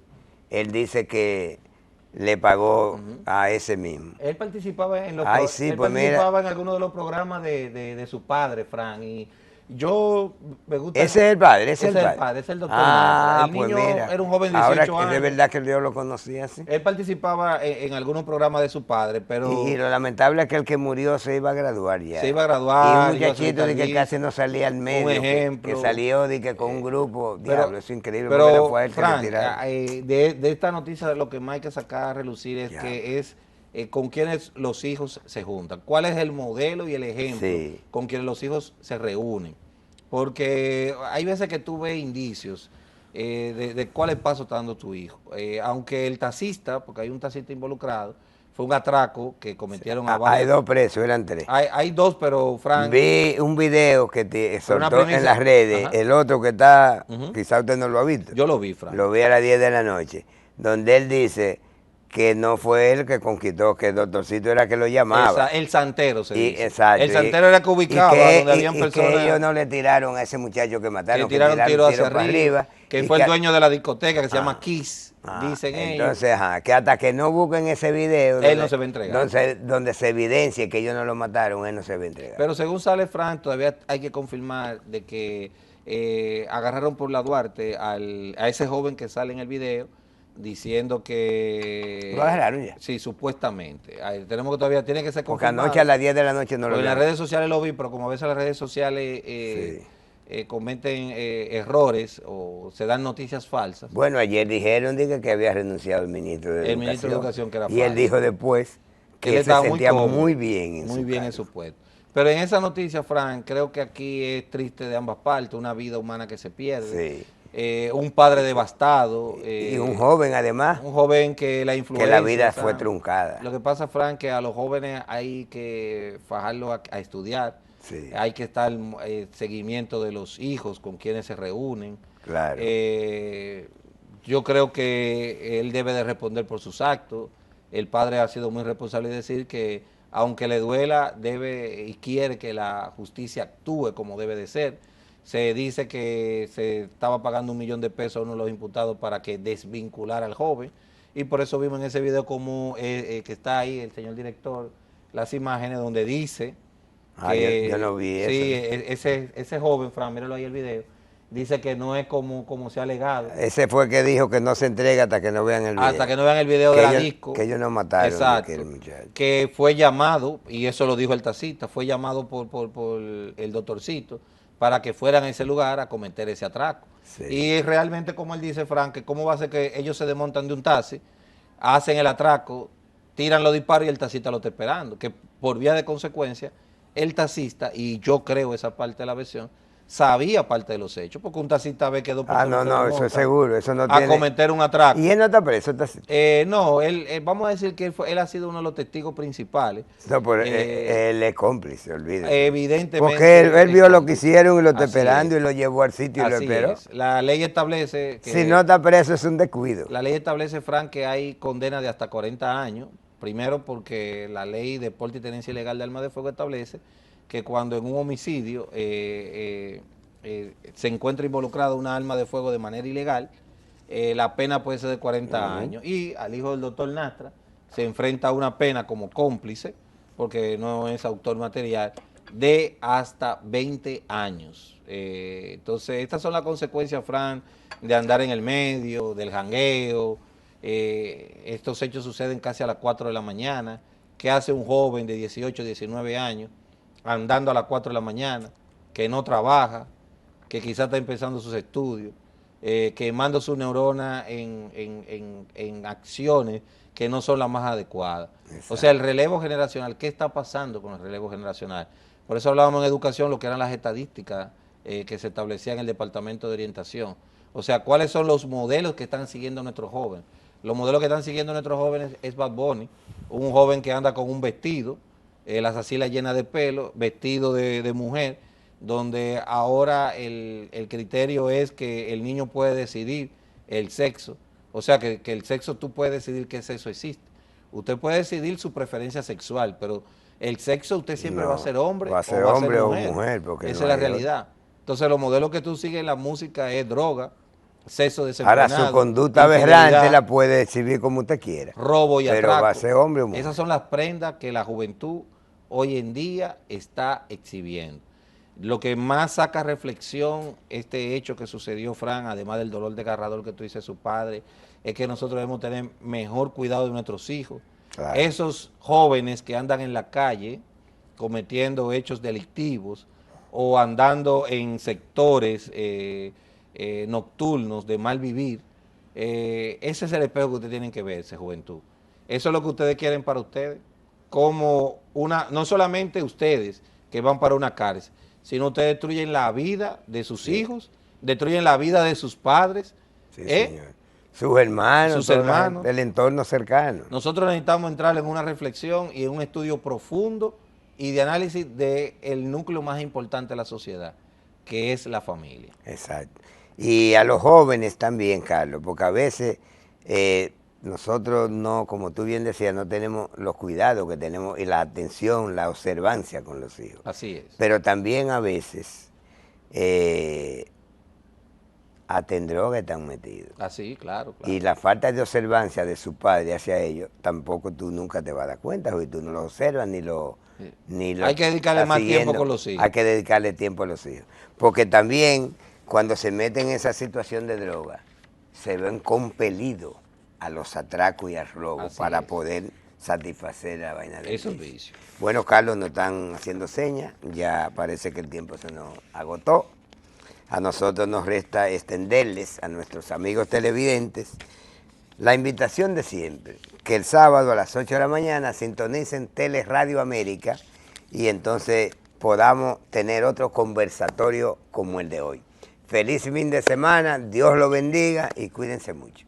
Él dice que le pagó a ese mismo. Él participaba en los él participaba en algunos de los programas de su padre, Fran, y yo me gusta. Ese es el padre, ese es el padre, ese es el doctor. El pues niño mira, era un joven de 18 años. De verdad que yo lo conocía así. Él participaba en algunos programas de su padre, pero... Y lo lamentable es que el que murió se iba a graduar ya. Se iba a graduar. Y un muchachito de que casi no salía al medio. Un ejemplo. Que salió de que con un grupo. Diablo, eso es increíble. Pero, fue él Frank, de esta noticia lo que más hay que sacar a relucir es que es con quienes los hijos se juntan. ¿Cuál es el modelo y el ejemplo con quienes los hijos se reúnen? Porque hay veces que tú ves indicios de cuáles pasos está dando tu hijo. Aunque el taxista, porque hay un taxista involucrado, fue un atraco que cometieron a varios. Hay dos presos, eran tres. Hay dos, pero Frank... Vi un video que soltó en las redes, el otro que está, quizá usted no lo ha visto. Yo lo vi, Frank. Lo vi a las 10 de la noche, donde él dice que no fue él que conquistó, que el doctorcito era que lo llamaba. El santero se dice. Exacto. El santero era que ubicaba donde habían personas. Que ellos no le tiraron a ese muchacho que mataron. Que tiraron tiro hacia arriba. Que fue el dueño de la discoteca que se llama Kiss, dicen ellos. Entonces, que hasta que no busquen ese video. Él no se va a entregar. Donde se evidencie que ellos no lo mataron, él no se va a entregar. Pero según sale Frank, todavía hay que confirmar de que agarraron por la Duarte a ese joven que sale en el video, diciendo que... ¿Lo agarraron ya? Sí, supuestamente. Tenemos que todavía, tiene que ser confirmado. Porque anoche a las 10 de la noche no lo vi. En las redes sociales lo vi, pero como a veces las redes sociales cometen errores o se dan noticias falsas. Bueno, ayer dijeron que había renunciado el ministro de Educación. El ministro de Educación, que era falso. Y él dijo después que él se sentía muy bien en su puesto. Pero en esa noticia, Frank, creo que aquí es triste de ambas partes, una vida humana que se pierde. Sí. Un padre devastado. Y un joven además. Un joven que la influencia. Que la vida fue truncada. Lo que pasa, Frank, que a los jóvenes hay que fajarlos a estudiar. Sí. Hay que estar seguimiento de los hijos con quienes se reúnen. Claro. Yo creo que él debe de responder por sus actos. El padre ha sido muy responsable de decir que aunque le duela, debe y quiere que la justicia actúe como debe de ser. Se dice que se estaba pagando $1 millón de pesos a uno de los imputados para que desvinculara al joven, y por eso vimos en ese video como que está ahí el señor director, las imágenes donde dice que... yo no vi eso. Sí, ese joven, Fran, míralo ahí el video, dice que no es como se ha alegado. Ese fue el que dijo que no se entrega hasta que no vean el video. Hasta que no vean el video de la disco. Que ellos no mataron. Exacto. Que fue llamado, y eso lo dijo el taxista, fue llamado por el doctorcito para que fueran a ese lugar a cometer ese atraco. Sí. Y realmente, como él dice, Frank, que cómo va a ser que ellos se desmontan de un taxi, hacen el atraco, tiran los disparos y el taxista lo está esperando. Que por vía de consecuencia, el taxista, y yo creo esa parte de la versión, sabía parte de los hechos, porque un taxista ve que dos personas no, eso es seguro, eso no a cometer un atraco. ¿Y él no está preso, el taxista? No, vamos a decir que él ha sido uno de los testigos principales. No, pero él es cómplice, olvídate. Evidentemente. Porque él vio lo que hicieron y lo está esperando y lo llevó al sitio y lo esperó. La ley establece que... Si no está preso es un descuido. La ley establece, Frank, que hay condena de hasta 40 años. Primero porque la ley de porte y tenencia ilegal de armas de fuego establece que cuando en un homicidio se encuentra involucrado una arma de fuego de manera ilegal, la pena puede ser de 40 años. Y al hijo del doctor Nastra se enfrenta a una pena como cómplice, porque no es autor material, de hasta 20 años. Entonces, estas son las consecuencias, Fran, de andar en el medio, del jangueo. Estos hechos suceden casi a las 4 de la mañana. ¿Qué hace un joven de 18, 19 años andando a las 4 de la mañana, que no trabaja, que quizás está empezando sus estudios, quemando su neurona en acciones que no son las más adecuadas. Exacto. O sea, el relevo generacional, ¿qué está pasando con el relevo generacional? Por eso hablábamos en educación, lo que eran las estadísticas que se establecían en el Departamento de Orientación. O sea, ¿cuáles son los modelos que están siguiendo nuestros jóvenes? Los modelos que están siguiendo nuestros jóvenes es Bad Bunny, un joven que anda con un vestido, las axilas llenas de pelo, vestido de mujer, donde ahora el criterio es que el niño puede decidir el sexo. O sea, que el sexo tú puedes decidir qué sexo existe. Usted puede decidir su preferencia sexual, pero el sexo usted siempre va a ser hombre, o va a ser mujer. Esa es la realidad. Entonces los modelos que tú sigues en la música es droga, sexo desenfrenado. Ahora su conducta aberrante la puede exhibir como usted quiera. Robo y atraco. Pero va a ser hombre o mujer. Esas son las prendas que la juventud hoy en día está exhibiendo. Lo que más saca reflexión este hecho que sucedió, Fran, además del dolor desgarrador que tú dices su padre, es que nosotros debemos tener mejor cuidado de nuestros hijos. Claro. Esos jóvenes que andan en la calle cometiendo hechos delictivos o andando en sectores nocturnos de mal vivir, ese es el espejo que ustedes tienen que verse, juventud. Eso es lo que ustedes quieren para ustedes, como no solamente ustedes que van para una cárcel, sino ustedes destruyen la vida de sus hijos, destruyen la vida de sus padres, señor. Sus hermanos, del entorno cercano. Nosotros necesitamos entrar en una reflexión y en un estudio profundo y de análisis del núcleo más importante de la sociedad, que es la familia. Exacto. Y a los jóvenes también, Carlos, porque a veces nosotros no, como tú bien decías, no tenemos los cuidados que tenemos y la atención, la observancia con los hijos. Así es. Pero también a veces hasta en droga están metidos. Así, claro. Y la falta de observancia de su padre hacia ellos, tampoco tú nunca te vas a dar cuenta, porque tú no lo observas ni lo... Hay que dedicarle más tiempo con los hijos. Hay que dedicarle tiempo a los hijos. Porque también cuando se meten en esa situación de droga, se ven compelidos a los atracos y al robo para poder satisfacer la vaina de esos vicios. Bueno, Carlos, nos están haciendo señas, ya parece que el tiempo se nos agotó. A nosotros nos resta extenderles a nuestros amigos televidentes la invitación de siempre, que el sábado a las 8 de la mañana sintonicen Teleradio América y entonces podamos tener otro conversatorio como el de hoy. Feliz fin de semana, Dios lo bendiga y cuídense mucho.